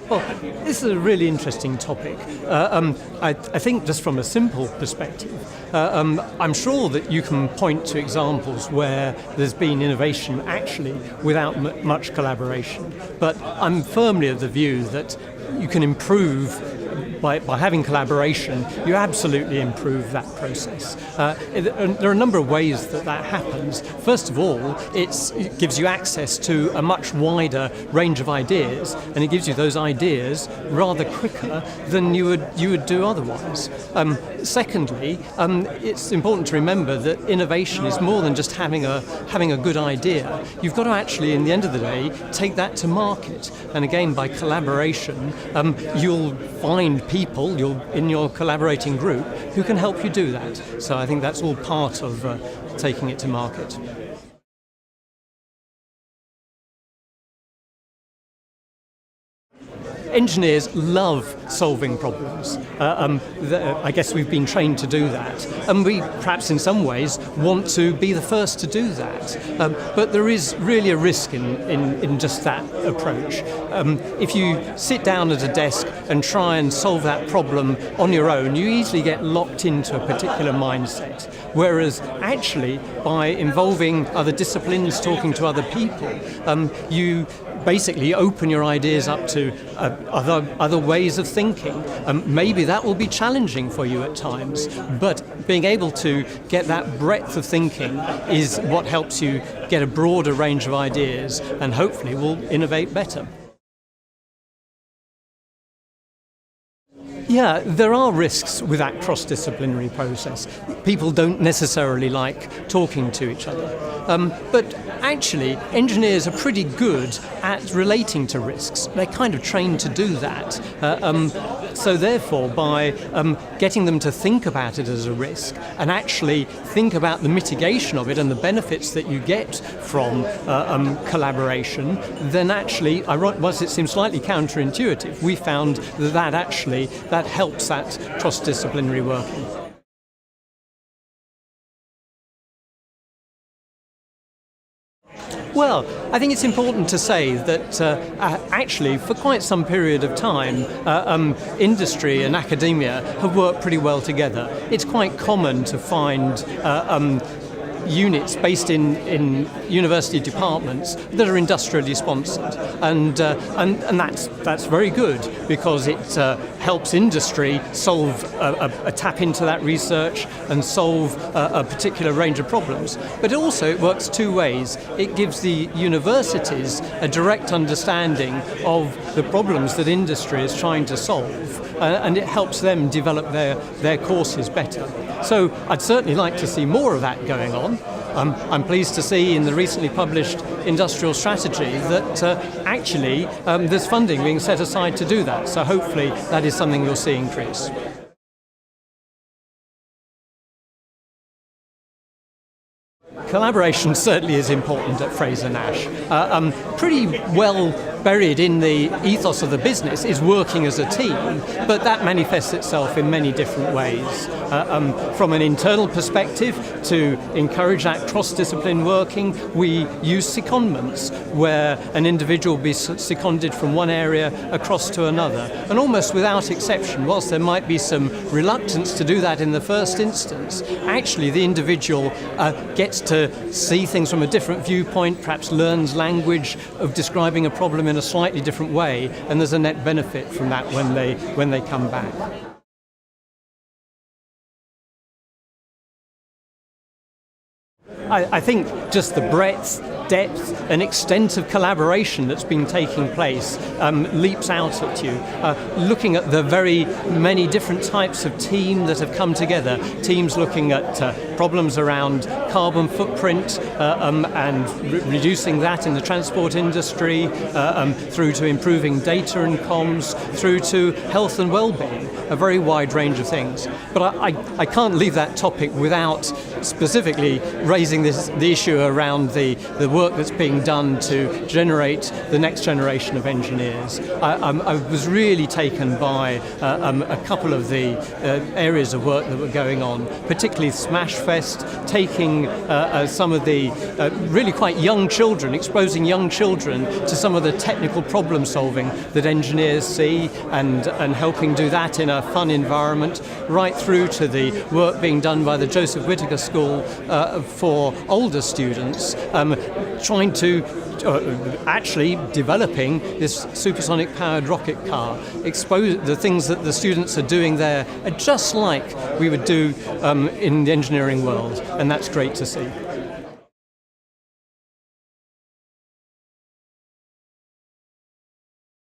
Well, this is a really interesting topic. I think just from a simple perspective, I'm sure that you can point to examples where there's been innovation actually without much collaboration. But I'm firmly of the view that you can improve by having collaboration, you absolutely improve that process. There are a number of ways that happens. First of all, it gives you access to a much wider range of ideas, and it gives you those ideas rather quicker than you would do otherwise. Secondly, it's important to remember that innovation is more than just having a good idea. You've got to actually, in the end of the day, take that to market. And again, by collaboration, you'll find people in your collaborating group who can help you do that. So I think that's all part of taking it to market. Engineers love solving problems. I guess we've been trained to do that. And we perhaps in some ways want to be the first to do that. But there is really a risk in just that approach. If you sit down at a desk and try and solve that problem on your own, you easily get locked into a particular mindset. Whereas actually, by involving other disciplines, talking to other people, you basically open your ideas up to other ways of thinking. Maybe that will be challenging for you at times, but being able to get that breadth of thinking is what helps you get a broader range of ideas and hopefully will innovate better. Yeah, there are risks with that cross-disciplinary process. People don't necessarily like talking to each other. But actually, engineers are pretty good at relating to risks. They're kind of trained to do that. So therefore, by getting them to think about it as a risk and actually think about the mitigation of it and the benefits that you get from collaboration, then actually, whilst it seems slightly counterintuitive, we found that helps that cross-disciplinary working. Well, I think it's important to say that actually for quite some period of time industry and academia have worked pretty well together. It's quite common to find units based in university departments that are industrially sponsored, and that's very good because it helps industry solve a tap into that research and solve a particular range of problems. But also it works two ways. It gives the universities a direct understanding of the problems that industry is trying to solve, and it helps them develop their courses better. So I'd certainly like to see more of that going on. I'm pleased to see in the recently published industrial strategy that actually there's funding being set aside to do that. So hopefully that is something we'll see increase. Collaboration certainly is important at Frazer Nash. Pretty well buried in the ethos of the business is working as a team, but that manifests itself in many different ways. From an internal perspective, to encourage that cross-discipline working, we use secondments, where an individual will be seconded from one area across to another. And almost without exception, whilst there might be some reluctance to do that in the first instance, actually the individual gets to see things from a different viewpoint, perhaps learns language of describing a problem in a slightly different way, and there's a net benefit from that when they come back. I think just the breadth, depth and extent of collaboration that's been taking place leaps out at you. Looking at the very many different types of team that have come together, teams looking at problems around carbon footprint and reducing that in the transport industry, through to improving data and comms, through to health and well-being, a very wide range of things. But I can't leave that topic without specifically raising the issue around the work that's being done to generate the next generation of engineers. I was really taken by a couple of the areas of work that were going on, particularly Smashfest, taking some of the really quite young children, exposing young children to some of the technical problem solving that engineers see, and helping do that in a fun environment, right through to the work being done by the Joseph Whittaker School for older students, trying to actually developing this supersonic powered rocket car. The things that the students are doing there are just like we would do in the engineering world, and that's great to see.